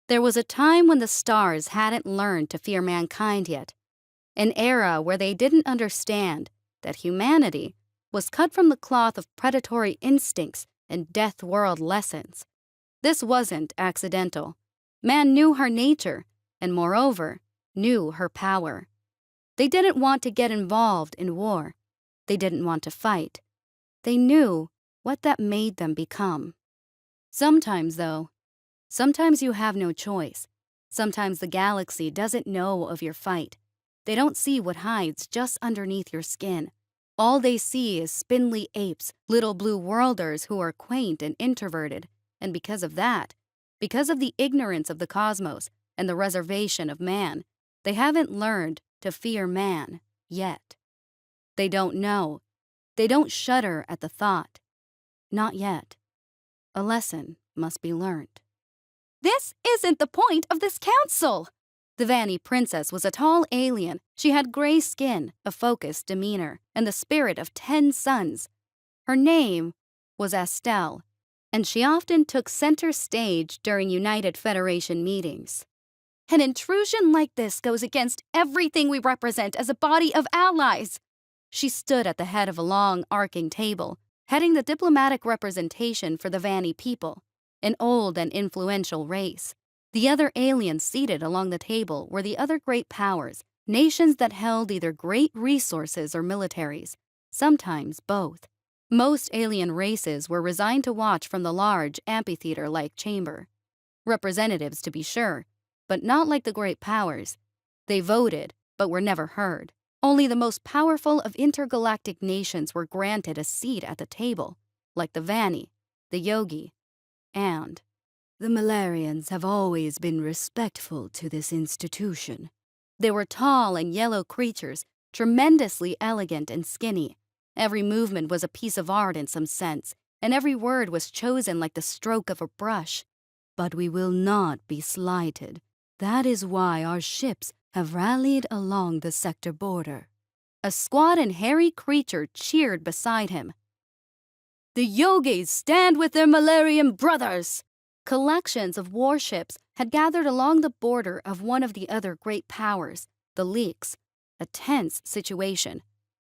There was a time when the stars hadn't learned to fear mankind yet, an era where they didn't understand that humanity was cut from the cloth of predatory instincts and death world lessons. This wasn't accidental. Man knew her nature, and moreover, knew her power. They didn't want to get involved in war. They didn't want to fight. They knew what that made them become. Sometimes, though, sometimes you have no choice. Sometimes the galaxy doesn't know of your fight. They don't see what hides just underneath your skin. All they see is spindly apes, little blue worlders who are quaint and introverted, and because of that, because of the ignorance of the cosmos and the reservation of man, they haven't learned to fear man yet. They don't know. They don't shudder at the thought. Not yet. A lesson must be learned. This isn't the point of this council! The Vanny princess was a tall alien. She had gray skin, a focused demeanor, and the spirit of 10 sons. Her name was Estelle, and she often took center stage during United Federation meetings. An intrusion like this goes against everything we represent as a body of allies. She stood at the head of a long, arcing table, heading the diplomatic representation for the Vanny people, an old and influential race. The other aliens seated along the table were the other great powers, nations that held either great resources or militaries, sometimes both. Most alien races were resigned to watch from the large, amphitheater-like chamber. Representatives, to be sure, but not like the great powers. They voted, but were never heard. Only the most powerful of intergalactic nations were granted a seat at the table, like the Vanny, the Yogi, and the Malarians have always been respectful to this institution. They were tall and yellow creatures, tremendously elegant and skinny. Every movement was a piece of art in some sense, and every word was chosen like the stroke of a brush. But we will not be slighted. That is why our ships have rallied along the sector border. A squat and hairy creature cheered beside him. The Yogis stand with their Malarian brothers! Collections of warships had gathered along the border of one of the other great powers, the Leaks. A tense situation.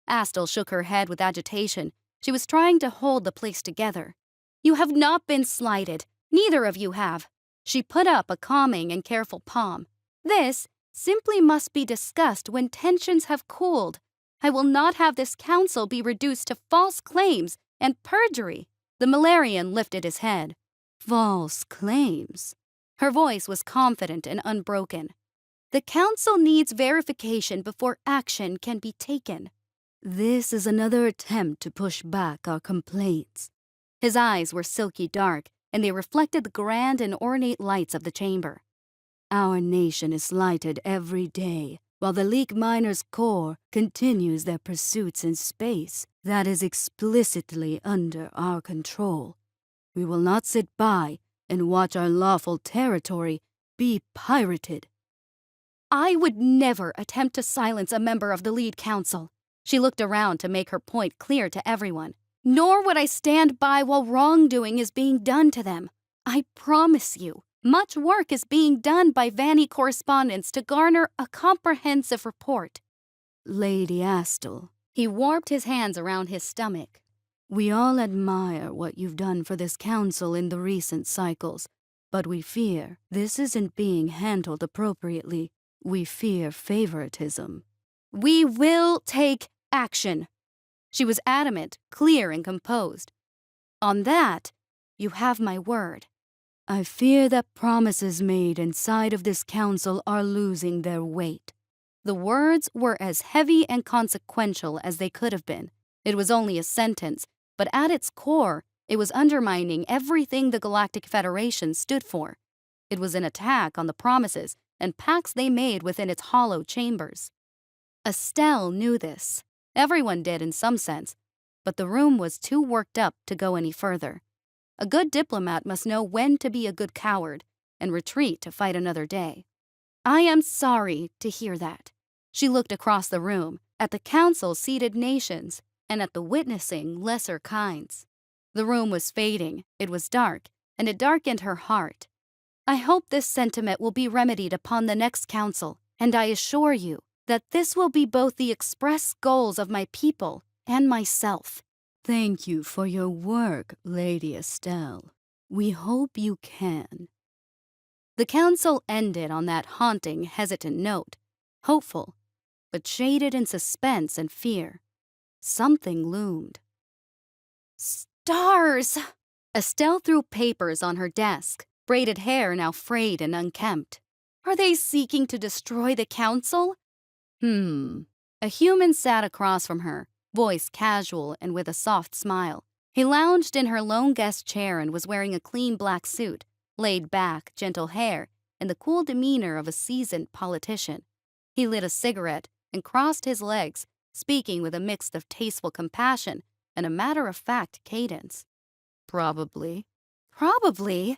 Astel shook her head with agitation. She was trying to hold the place together. You have not been slighted. Neither of you have. She put up a calming and careful palm. This simply must be discussed when tensions have cooled. I will not have this council be reduced to false claims and perjury. The Malarian lifted his head. False claims? Her voice was confident and unbroken. The council needs verification before action can be taken. This is another attempt to push back our complaints. His eyes were silky dark, and they reflected the grand and ornate lights of the chamber. Our nation is slighted every day, while the League Miners Corps continues their pursuits in space that is explicitly under our control. We will not sit by and watch our lawful territory be pirated. I would never attempt to silence a member of the lead council. She looked around to make her point clear to everyone. Nor would I stand by while wrongdoing is being done to them. I promise you, much work is being done by Vanny correspondents to garner a comprehensive report. Lady Astel. He warped his hands around his stomach. We all admire what you've done for this council in the recent cycles, but we fear this isn't being handled appropriately. We fear favoritism. We will take action. She was adamant, clear, and composed. On that, you have my word. I fear that promises made inside of this council are losing their weight. The words were as heavy and consequential as they could have been. It was only a sentence, but at its core, it was undermining everything the Galactic Federation stood for. It was an attack on the promises and pacts they made within its hollow chambers. Estelle knew this. Everyone did in some sense, but the room was too worked up to go any further. A good diplomat must know when to be a good coward and retreat to fight another day. I am sorry to hear that. She looked across the room, at the council-seated nations, and at the witnessing lesser kinds. The room was fading, it was dark, and it darkened her heart. I hope this sentiment will be remedied upon the next council, and I assure you that this will be both the express goals of my people and myself. Thank you for your work, Lady Estelle. We hope you can. The council ended on that haunting, hesitant note, hopeful, but shaded in suspense and fear. Something loomed. Stars! Estelle threw papers on her desk, braided hair now frayed and unkempt. Are they seeking to destroy the council? A human sat across from her, voice casual and with a soft smile. He lounged in her lone guest chair and was wearing a clean black suit, laid back, gentle hair, and the cool demeanor of a seasoned politician. He lit a cigarette and crossed his legs, speaking with a mix of tasteful compassion and a matter-of-fact cadence. Probably. Probably.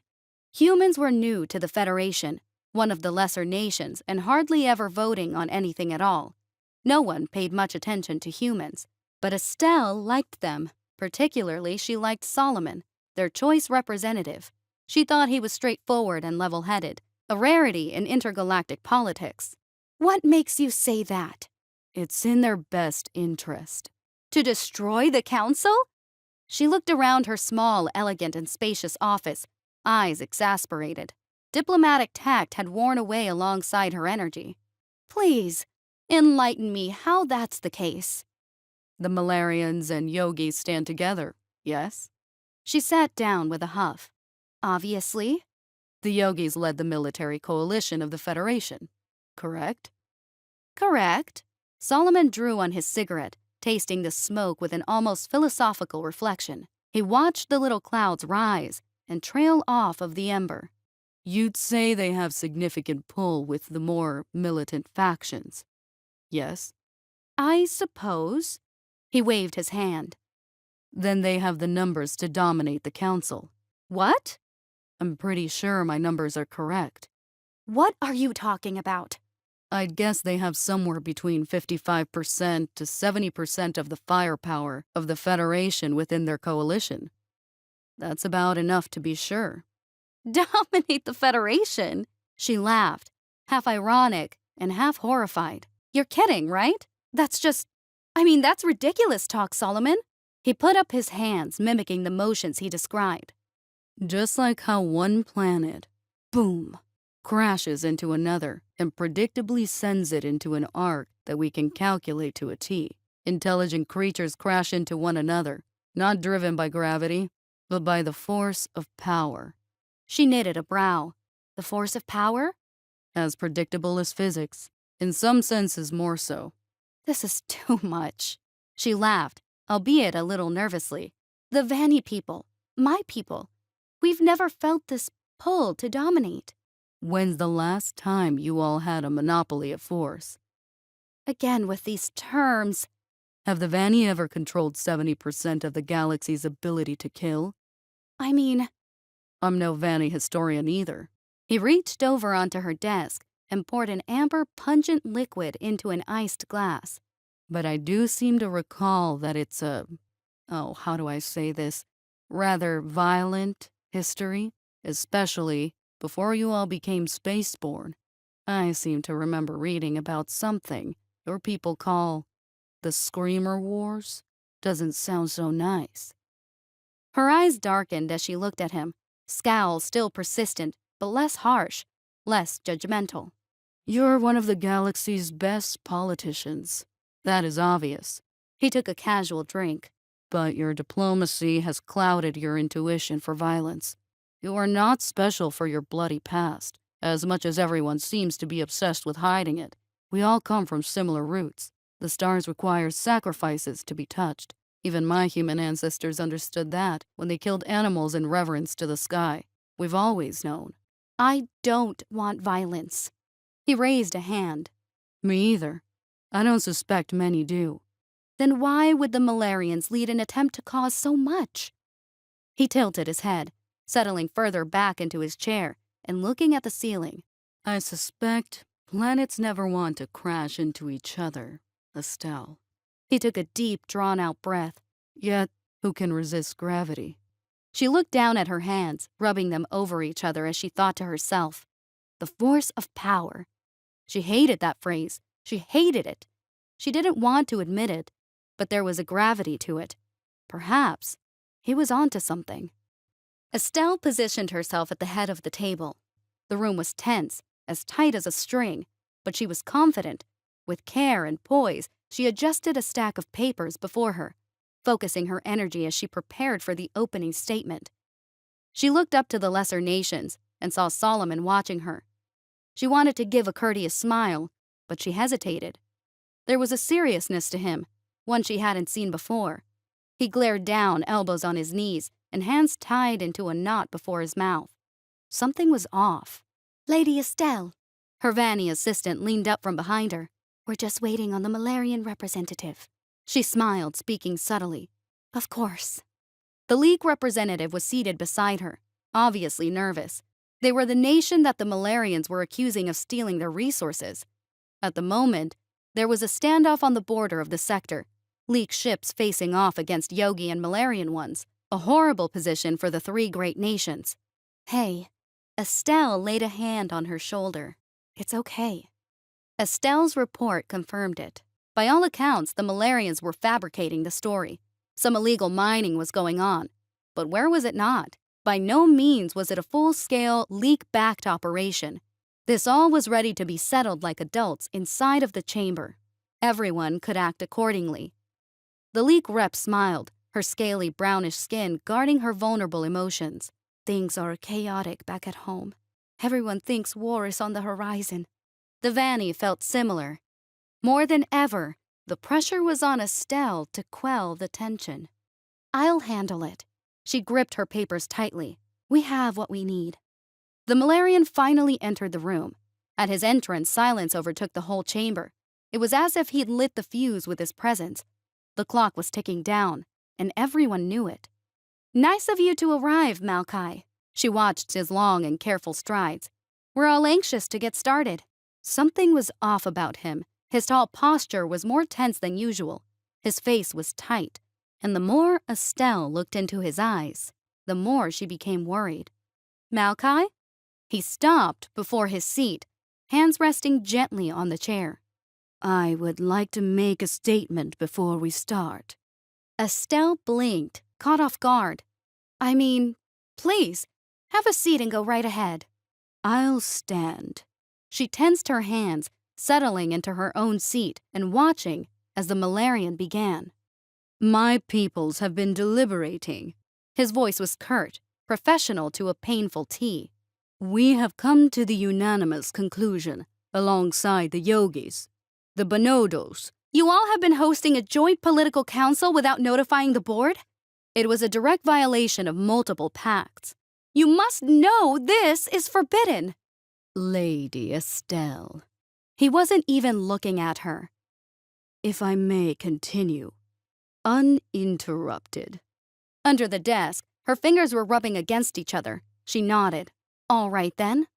Humans were new to the Federation, one of the lesser nations, and hardly ever voting on anything at all. No one paid much attention to humans, but Estelle liked them. Particularly, she liked Solomon, their choice representative. She thought he was straightforward and level-headed, a rarity in intergalactic politics. What makes you say that? It's in their best interest. To destroy the council? She looked around her small, elegant, and spacious office, eyes exasperated. Diplomatic tact had worn away alongside her energy. Please, enlighten me how that's the case. The Malarians and yogis stand together, yes? She sat down with a huff. Obviously. The yogis led the military coalition of the Federation, correct? Correct. Solomon drew on his cigarette, tasting the smoke with an almost philosophical reflection. He watched the little clouds rise and trail off of the ember. You'd say they have significant pull with the more militant factions. Yes? I suppose. He waved his hand. Then they have the numbers to dominate the council. What? I'm pretty sure my numbers are correct. What are you talking about? I'd guess they have somewhere between 55% to 70% of the firepower of the Federation within their coalition. That's about enough to be sure. Dominate the Federation? She laughed, half ironic and half horrified. You're kidding, right? That's ridiculous talk, Solomon. He put up his hands, mimicking the motions he described. Just like how one planet, boom, crashes into another and predictably sends it into an arc that we can calculate to a T. Intelligent creatures crash into one another, not driven by gravity, but by the force of power. She knitted a brow. The force of power? As predictable as physics. In some senses more so. This is too much. She laughed, albeit a little nervously. The Vanny people, my people, we've never felt this pull to dominate. When's the last time you all had a monopoly of force? Again with these terms. Have the Vanny ever controlled 70% of the galaxy's ability to kill? I'm no Vanny historian either. He reached over onto her desk and poured an amber, pungent liquid into an iced glass. But I do seem to recall that it's how do I say this, rather violent history, especially before you all became spaceborne. I seem to remember reading about something your people call the Screamer Wars. Doesn't sound so nice. Her eyes darkened as she looked at him, scowl still persistent, but less harsh, less judgmental. You're one of the galaxy's best politicians. That is obvious. He took a casual drink. But your diplomacy has clouded your intuition for violence. You are not special for your bloody past, as much as everyone seems to be obsessed with hiding it. We all come from similar roots. The stars require sacrifices to be touched. Even my human ancestors understood that when they killed animals in reverence to the sky. We've always known. I don't want violence. He raised a hand. Me either. I don't suspect many do. Then why would the Malarians lead an attempt to cause so much? He tilted his head, settling further back into his chair and looking at the ceiling. I suspect planets never want to crash into each other, Estelle. He took a deep, drawn-out breath. Yet, who can resist gravity? She looked down at her hands, rubbing them over each other as she thought to herself, the force of power. She hated that phrase. She hated it. She didn't want to admit it, but there was a gravity to it. Perhaps he was onto something. Estelle positioned herself at the head of the table. The room was tense, as tight as a string, but she was confident. With care and poise, she adjusted a stack of papers before her, focusing her energy as she prepared for the opening statement. She looked up to the lesser nations and saw Solomon watching her. She wanted to give a courteous smile, but she hesitated. There was a seriousness to him, one she hadn't seen before. He glared down, elbows on his knees, and hands tied into a knot before his mouth. Something was off. "Lady Estelle," her Vanny assistant leaned up from behind her. "We're just waiting on the Malarian representative." She smiled, speaking subtly. "Of course." The League representative was seated beside her, obviously nervous. They were the nation that the Malarians were accusing of stealing their resources. At the moment, there was a standoff on the border of the sector, League ships facing off against Yogi and Malarian ones, a horrible position for the three great nations. "Hey," Estelle laid a hand on her shoulder. "It's okay." Estelle's report confirmed it. By all accounts, the Malarians were fabricating the story. Some illegal mining was going on. But where was it not? By no means was it a full-scale, League-backed operation. This all was ready to be settled like adults inside of the chamber. Everyone could act accordingly. The League rep smiled, her scaly brownish skin guarding her vulnerable emotions. "Things are chaotic back at home. Everyone thinks war is on the horizon." The Vanny felt similar. More than ever, the pressure was on Estelle to quell the tension. "I'll handle it." She gripped her papers tightly. "We have what we need." The Malarian finally entered the room. At his entrance, silence overtook the whole chamber. It was as if he'd lit the fuse with his presence. The clock was ticking down, and everyone knew it. "Nice of you to arrive, Malkai." She watched his long and careful strides. "We're all anxious to get started." Something was off about him. His tall posture was more tense than usual. His face was tight, and the more Estelle looked into his eyes, the more she became worried. "Malkai?" He stopped before his seat, hands resting gently on the chair. "I would like to make a statement before we start." Estelle blinked, caught off guard. Please, have a seat and go right ahead." "I'll stand." She tensed her hands, settling into her own seat and watching as the Malarian began. "My peoples have been deliberating." His voice was curt, professional to a painful T. "We have come to the unanimous conclusion, alongside the Yogis, the Bonodos." "You all have been hosting a joint political council without notifying the board?" It was a direct violation of multiple pacts. "You must know this is forbidden." "Lady Estelle." He wasn't even looking at her. "If I may continue, uninterrupted." Under the desk, her fingers were rubbing against each other. She nodded. "All right then."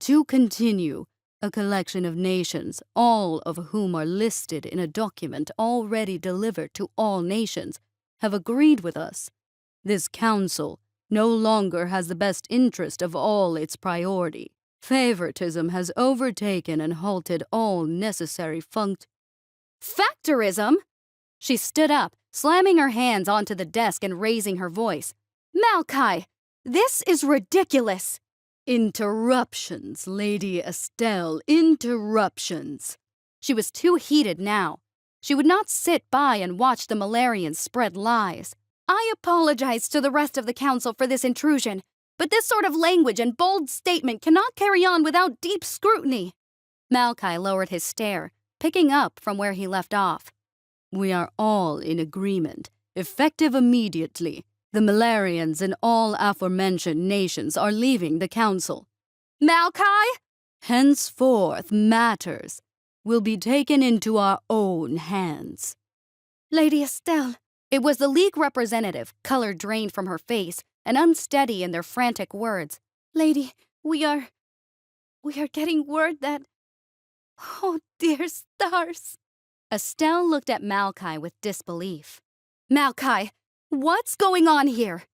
"To continue, a collection of nations, all of whom are listed in a document already delivered to all nations, have agreed with us. This council no longer has the best interest of all its priority. Favoritism has overtaken and halted all necessary Factorism?" She stood up, slamming her hands onto the desk and raising her voice. "Malkai, this is ridiculous." "Interruptions, Lady Estelle, interruptions." She was too heated now. She would not sit by and watch the Malarians spread lies. "I apologize to the rest of the council for this intrusion, but this sort of language and bold statement cannot carry on without deep scrutiny." Malkai lowered his stare, picking up from where he left off. "We are all in agreement, effective immediately. The Malarians and all aforementioned nations are leaving the council." "Malkai?" "Henceforth matters will be taken into our own hands." "Lady Estelle." It was the League representative, color drained from her face and unsteady in their frantic words. "Lady, we are getting word that... Oh, dear stars." Estelle looked at Malkai with disbelief. "Malkai, what's going on here?"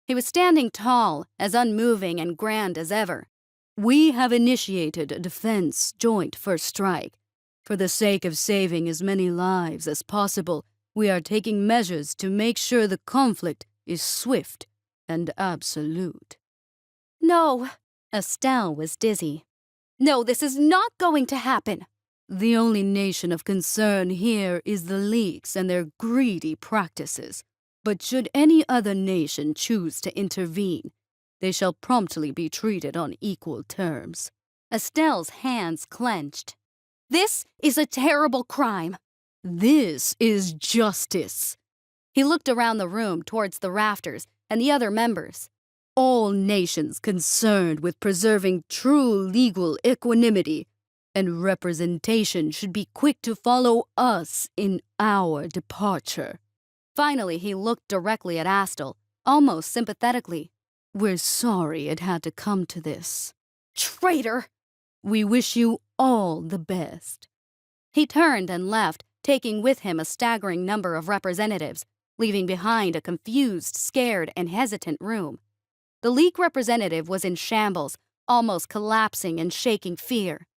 He was standing tall, as unmoving and grand as ever. "We have initiated a defense joint first strike. For the sake of saving as many lives as possible, we are taking measures to make sure the conflict is swift and absolute." No. Estelle was dizzy. No, this is not going to happen. "The only nation of concern here is the leaks and their greedy practices. But should any other nation choose to intervene, they shall promptly be treated on equal terms." Estelle's hands clenched. This is a terrible crime. "This is justice." He looked around the room towards the rafters and the other members. "All nations concerned with preserving true legal equanimity and representation should be quick to follow us in our departure." Finally, he looked directly at Astel, almost sympathetically. "We're sorry it had to come to this." Traitor! "We wish you all the best." He turned and left, taking with him a staggering number of representatives, leaving behind a confused, scared, and hesitant room. The leak representative was in shambles, almost collapsing and shaking fear.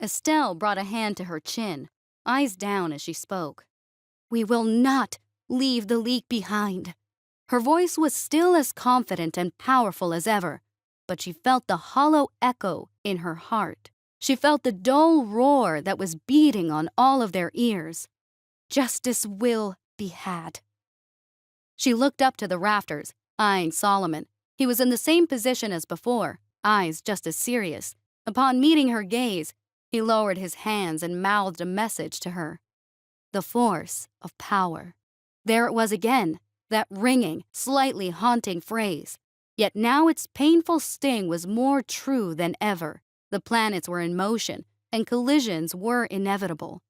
Estelle brought a hand to her chin, eyes down as she spoke. "We will not leave the leak behind." Her voice was still as confident and powerful as ever, but she felt the hollow echo in her heart. She felt the dull roar that was beating on all of their ears. Justice will be had. She looked up to the rafters, eyeing Solomon. He was in the same position as before, eyes just as serious. Upon meeting her gaze, he lowered his hands and mouthed a message to her. The force of power. There it was again, that ringing, slightly haunting phrase. Yet now its painful sting was more true than ever. The planets were in motion, and collisions were inevitable.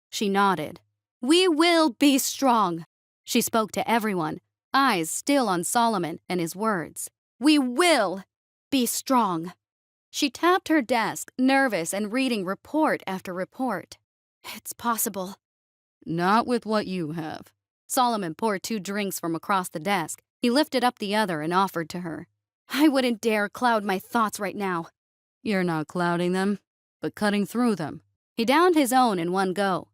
She nodded. "We will be strong." She spoke to everyone, eyes still on Solomon and his words. "We will be strong." She tapped her desk, nervous and reading report after report. "It's possible." "Not with what you have." Solomon poured 2 drinks from across the desk. He lifted up the other and offered to her. "I wouldn't dare cloud my thoughts right now." "You're not clouding them, but cutting through them." He downed his own in one go.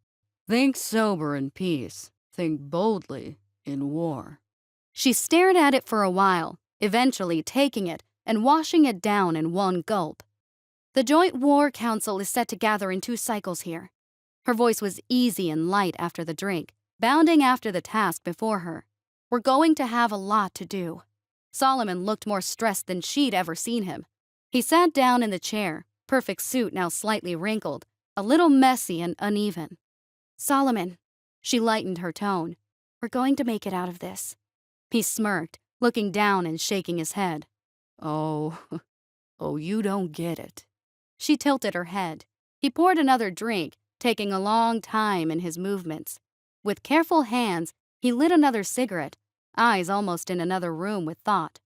"Think sober in peace. Think boldly in war." She stared at it for a while, eventually taking it and washing it down in one gulp. "The Joint War Council is set to gather in 2 cycles here." Her voice was easy and light after the drink, bounding after the task before her. "We're going to have a lot to do." Solomon looked more stressed than she'd ever seen him. He sat down in the chair, perfect suit now slightly wrinkled, a little messy and uneven. "Solomon." She lightened her tone. "We're going to make it out of this." He smirked, looking down and shaking his head. Oh, you don't get it." She tilted her head. He poured another drink, taking a long time in his movements. With careful hands, he lit another cigarette, eyes almost in another room with thought.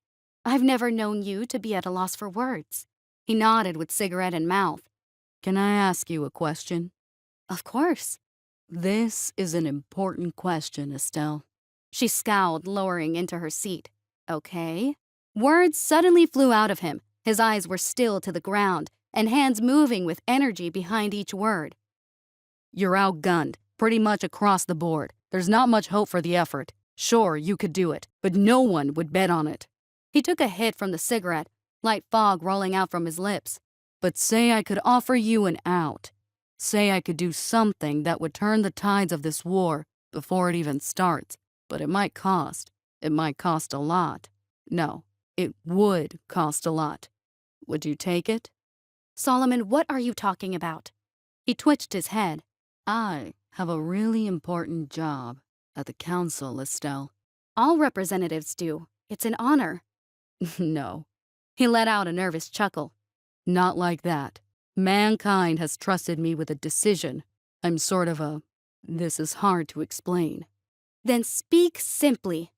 "I've never known you to be at a loss for words." He nodded with cigarette in mouth. "Can I ask you a question?" "Of course." "This is an important question, Estelle." She scowled, lowering into her seat. "Okay." Words suddenly flew out of him. His eyes were still to the ground, and hands moving with energy behind each word. "You're outgunned, pretty much across the board. There's not much hope for the effort. Sure, you could do it, but no one would bet on it." He took a hit from the cigarette, light fog rolling out from his lips. "But say I could offer you an out. Say I could do something that would turn the tides of this war before it even starts. But it might cost. It might cost a lot. No, it would cost a lot. Would you take it?" "Solomon, what are you talking about?" He twitched his head. "I have a really important job at the council, Estelle." "All representatives do. It's an honor." "No." He let out a nervous chuckle. "Not like that. Mankind has trusted me with a decision. I'm sort of a... This is hard to explain." "Then speak simply."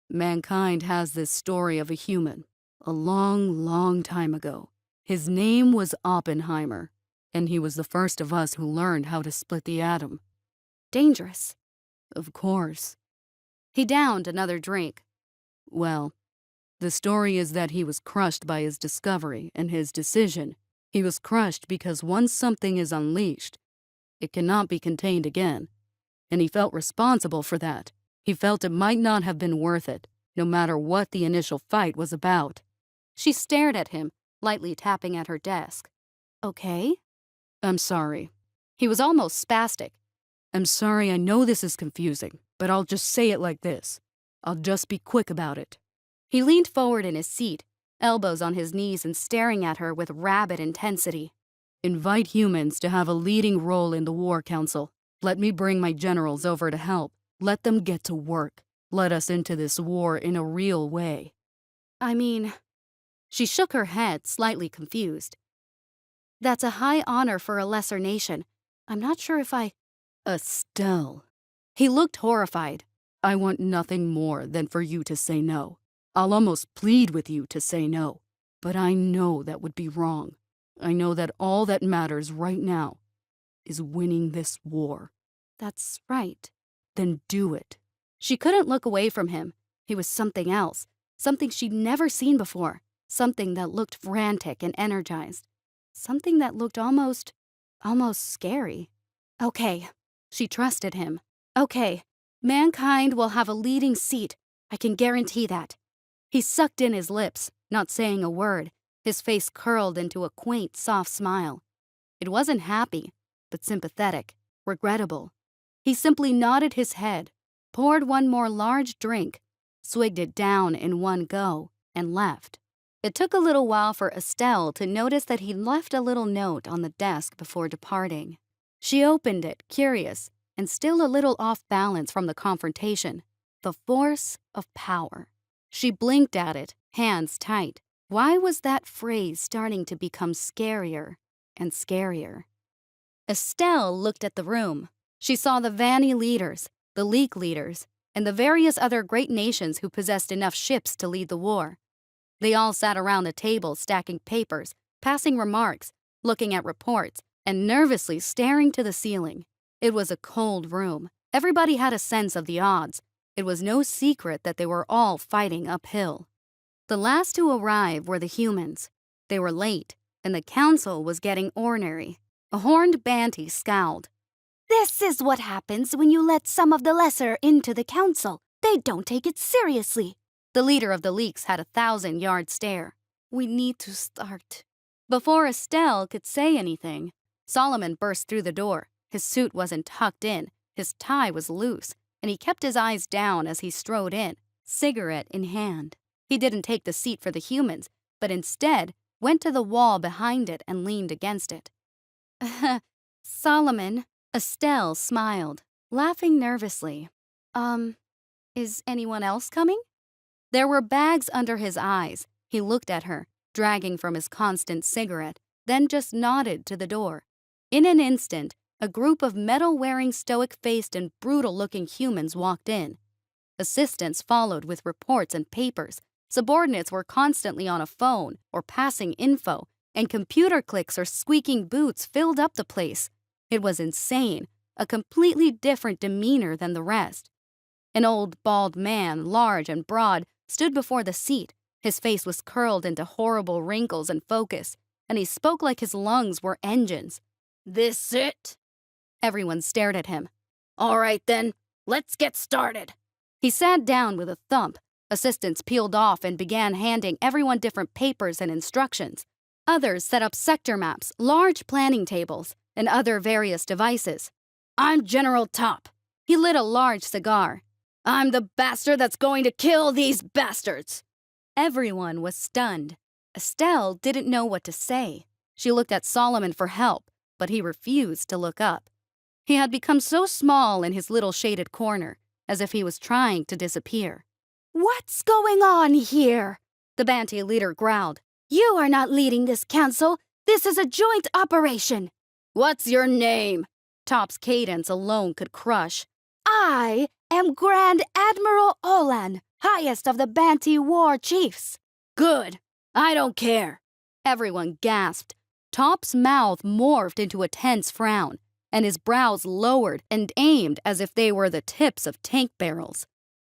Mankind has this story of a human, a long, long time ago. His name was Oppenheimer, and he was the first of us who learned how to split the atom. "Dangerous." "Of course." He downed another drink. "Well, The story is that he was crushed by his discovery and his decision. He was crushed because once something is unleashed, it cannot be contained again. And he felt responsible for that. He felt it might not have been worth it, no matter what the initial fight was about. She stared at him, lightly tapping at her desk. Okay? I'm sorry. He was almost spastic. I'm sorry, I know this is confusing, but I'll just say it like this. I'll just be quick about it. He leaned forward in his seat, elbows on his knees and staring at her with rabid intensity. Invite humans to have a leading role in the War Council. Let me bring my generals over to help. Let them get to work. Let us into this war in a real way. I mean... She shook her head, slightly confused. That's a high honor for a lesser nation. I'm not sure if I... Estelle. He looked horrified. I want nothing more than for you to say no. I'll almost plead with you to say no. But I know that would be wrong. I know that all that matters right now is winning this war. That's right. Then do it. She couldn't look away from him. He was something else, something she'd never seen before, something that looked frantic and energized, something that looked almost scary. Okay, she trusted him. Okay, mankind will have a leading seat. I can guarantee that. He sucked in his lips, not saying a word, his face curled into a quaint, soft smile. It wasn't happy, but sympathetic, regrettable. He simply nodded his head, poured one more large drink, swigged it down in one go, and left. It took a little while for Estelle to notice that he'd left a little note on the desk before departing. She opened it, curious, and still a little off balance from the confrontation. The force of power. She blinked at it, hands tight. Why was that phrase starting to become scarier and scarier? Estelle looked at the room. She saw the Vanny leaders, the Leak leaders, and the various other great nations who possessed enough ships to lead the war. They all sat around the table stacking papers, passing remarks, looking at reports, and nervously staring to the ceiling. It was a cold room. Everybody had a sense of the odds. It was no secret that they were all fighting uphill. The last to arrive were the humans. They were late, and the council was getting ornery. A horned Banty scowled. This is what happens when you let some of the lesser into the council. They don't take it seriously. The leader of the Leaks had a 1,000-yard stare. We need to start. Before Estelle could say anything, Solomon burst through the door. His suit wasn't tucked in, his tie was loose, and he kept his eyes down as he strode in, cigarette in hand. He didn't take the seat for the humans, but instead went to the wall behind it and leaned against it. Solomon, Estelle smiled, laughing nervously. Is anyone else coming? There were bags under his eyes. He looked at her, dragging from his constant cigarette, then just nodded to the door. In an instant, a group of metal-wearing, stoic-faced and brutal-looking humans walked in. Assistants followed with reports and papers. Subordinates were constantly on a phone or passing info, and computer clicks or squeaking boots filled up the place. It was insane, a completely different demeanor than the rest. An old, bald man, large and broad, stood before the seat. His face was curled into horrible wrinkles and focus, and he spoke like his lungs were engines. This it? Everyone stared at him. All right then, let's get started. He sat down with a thump. Assistants peeled off and began handing everyone different papers and instructions. Others set up sector maps, large planning tables, and other various devices. I'm General Top. He lit a large cigar. I'm the bastard that's going to kill these bastards. Everyone was stunned. Estelle didn't know what to say. She looked at Solomon for help, but he refused to look up. He had become so small in his little shaded corner, as if he was trying to disappear. What's going on here? The Banty leader growled. You are not leading this council. This is a joint operation. What's your name? Top's cadence alone could crush. I am Grand Admiral Olan, highest of the Banty war chiefs. Good. I don't care. Everyone gasped. Top's mouth morphed into a tense frown, and his brows lowered and aimed as if they were the tips of tank barrels.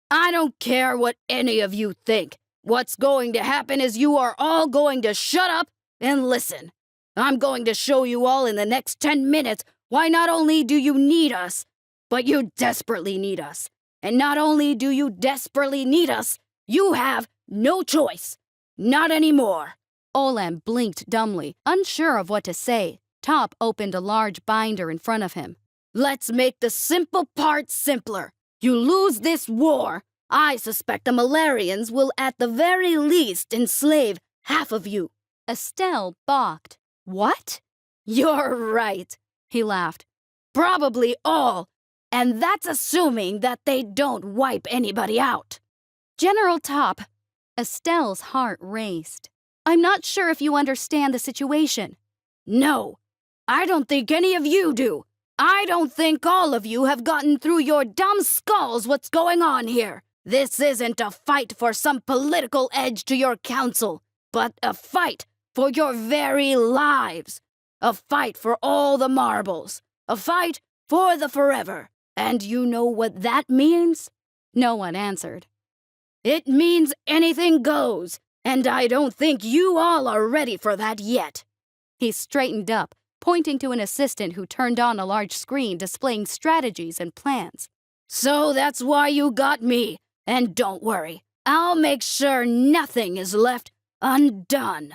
I don't care what any of you think. What's going to happen is you are all going to shut up and listen. I'm going to show you all in the next 10 minutes why not only do you need us, but you desperately need us. And not only do you desperately need us, you have no choice. Not anymore. Olam blinked dumbly, unsure of what to say. Top opened a large binder in front of him. Let's make the simple part simpler. You lose this war. I suspect the Malarians will at the very least enslave half of you. Estelle balked. What? You're right, he laughed. Probably all. And that's assuming that they don't wipe anybody out. General Top. Estelle's heart raced. I'm not sure if you understand the situation. No, I don't think any of you do. I don't think all of you have gotten through your dumb skulls what's going on here. This isn't a fight for some political edge to your council, but a fight for your very lives. A fight for all the marbles. A fight for the forever. And you know what that means? No one answered. It means anything goes, and I don't think you all are ready for that yet. He straightened up, pointing to an assistant who turned on a large screen displaying strategies and plans. So that's why you got me. And don't worry, I'll make sure nothing is left undone.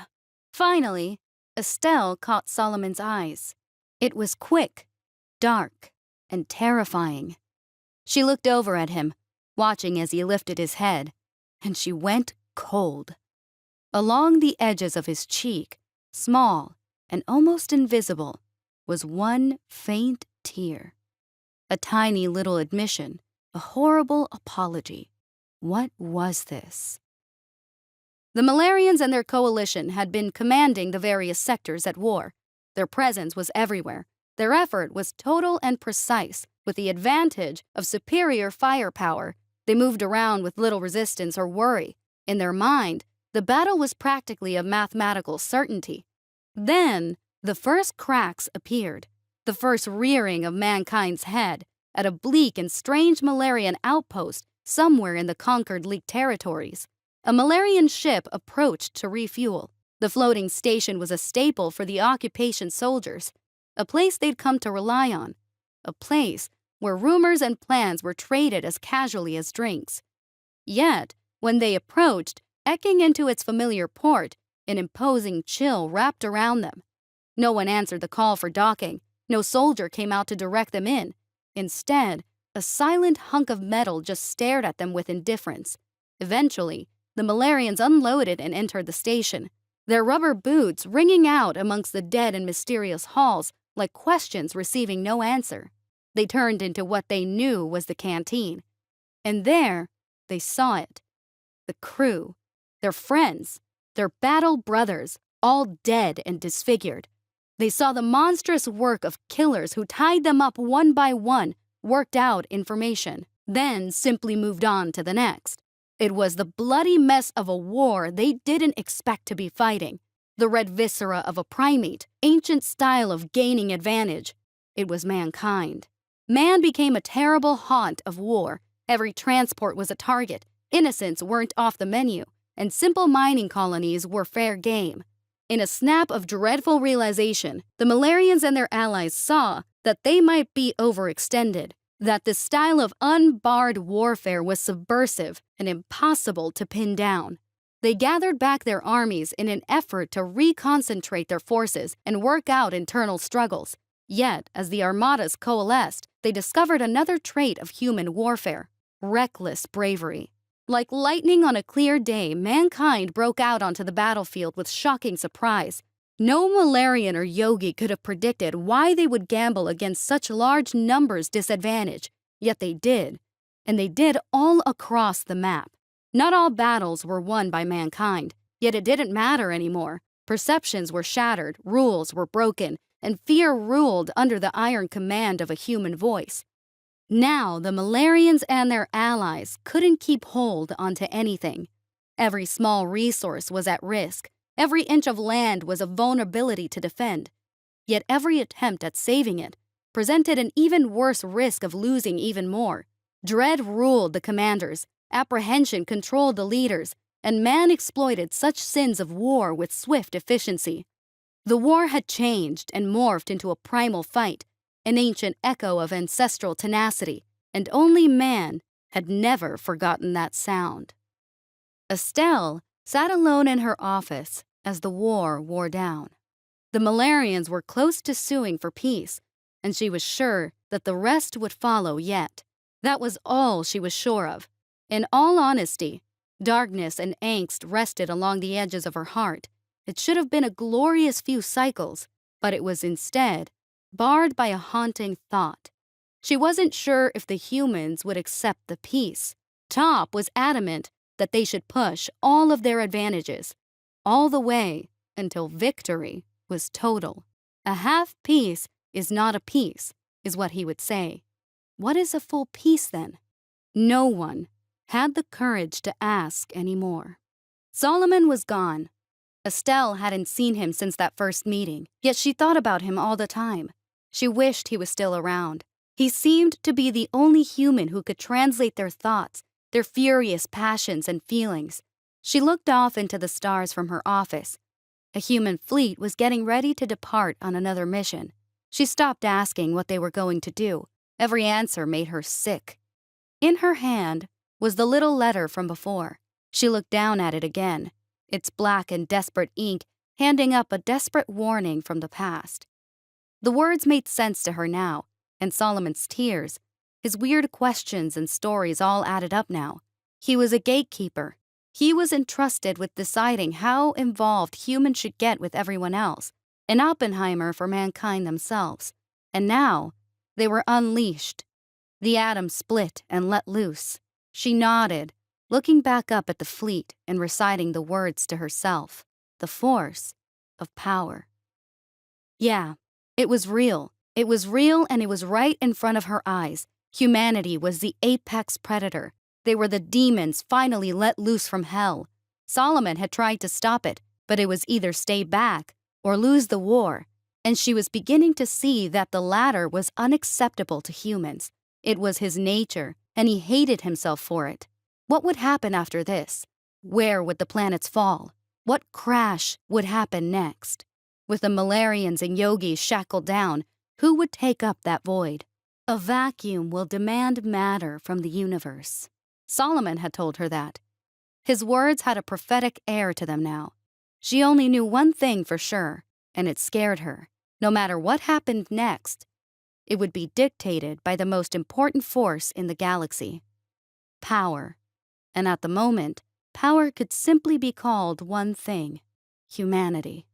Finally, Estelle caught Solomon's eyes. It was quick, dark, and terrifying. She looked over at him, watching as he lifted his head, and she went cold. Along the edges of his cheek, small and almost invisible, was one faint tear. A tiny little admission, a horrible apology. What was this? The Malarians and their coalition had been commanding the various sectors at war. Their presence was everywhere. Their effort was total and precise, with the advantage of superior firepower. They moved around with little resistance or worry. In their mind, the battle was practically a mathematical certainty. Then, the first cracks appeared, the first rearing of mankind's head at a bleak and strange Malarian outpost somewhere in the conquered League territories. A Malarian ship approached to refuel. The floating station was a staple for the occupation soldiers, a place they'd come to rely on, a place where rumors and plans were traded as casually as drinks. Yet, when they approached, eking into its familiar port, an imposing chill wrapped around them. No one answered the call for docking. No soldier came out to direct them in. Instead, a silent hunk of metal just stared at them with indifference. Eventually, the Malarians unloaded and entered the station, their rubber boots ringing out amongst the dead and mysterious halls like questions receiving no answer. They turned into what they knew was the canteen. And there, they saw it. The crew, their friends, their battle brothers, all dead and disfigured. They saw the monstrous work of killers who tied them up one by one, worked out information, then simply moved on to the next. It was the bloody mess of a war they didn't expect to be fighting, the red viscera of a primate, ancient style of gaining advantage. It was mankind. Man became a terrible haunt of war. Every transport was a target, innocents weren't off the menu, and simple mining colonies were fair game. In a snap of dreadful realization, the Malarians and their allies saw that they might be overextended, that the style of unbarred warfare was subversive and impossible to pin down. They gathered back their armies in an effort to reconcentrate their forces and work out internal struggles. Yet, as the armadas coalesced, they discovered another trait of human warfare: reckless bravery. Like lightning on a clear day, mankind broke out onto the battlefield with shocking surprise. No Malarian or Yogi could have predicted why they would gamble against such large numbers disadvantage, yet they did. And they did all across the map. Not all battles were won by mankind, yet it didn't matter anymore. Perceptions were shattered, rules were broken, and fear ruled under the iron command of a human voice. Now, the Malarians and their allies couldn't keep hold onto anything. Every small resource was at risk. Every inch of land was a vulnerability to defend. Yet every attempt at saving it presented an even worse risk of losing even more. Dread ruled the commanders. Apprehension controlled the leaders. and man exploited such sins of war with swift efficiency. The war had changed and morphed into a primal fight, an ancient echo of ancestral tenacity, and only man had never forgotten that sound. Estelle sat alone in her office as the war wore down. The Malarians were close to suing for peace, and she was sure that the rest would follow yet. That was all she was sure of. In all honesty, darkness and angst rested along the edges of her heart. It should have been a glorious few cycles, but it was instead barred by a haunting thought. She wasn't sure if the humans would accept the peace. Top was adamant that they should push all of their advantages, all the way until victory was total. A half peace is not a peace, is what he would say. What is a full peace then? No one had the courage to ask anymore. Solomon was gone. Estelle hadn't seen him since that first meeting, yet she thought about him all the time. She wished he was still around. He seemed to be the only human who could translate their thoughts, their furious passions and feelings. She looked off into the stars from her office. A human fleet was getting ready to depart on another mission. She stopped asking what they were going to do. Every answer made her sick. In her hand was the little letter from before. She looked down at it again, its black and desperate ink handing up a desperate warning from the past. The words made sense to her now, and Solomon's tears, his weird questions and stories all added up now. He was a gatekeeper. He was entrusted with deciding how involved humans should get with everyone else, an Oppenheimer for mankind themselves. And now, they were unleashed. The atom split and let loose. She nodded, looking back up at the fleet and reciting the words to herself. The force of power. Yeah, it was real. It was real, and it was right in front of her eyes. Humanity was the apex predator. They were the demons finally let loose from hell. Solomon had tried to stop it, but it was either stay back or lose the war, and she was beginning to see that the latter was unacceptable to humans. It was his nature, and he hated himself for it. What would happen after this? Where would the planets fall? What crash would happen next? With the Malarians and yogis shackled down, who would take up that void? A vacuum will demand matter from the universe. Solomon had told her that. His words had a prophetic air to them now. She only knew one thing for sure, and it scared her. No matter what happened next, it would be dictated by the most important force in the galaxy: power. And at the moment, power could simply be called one thing: humanity.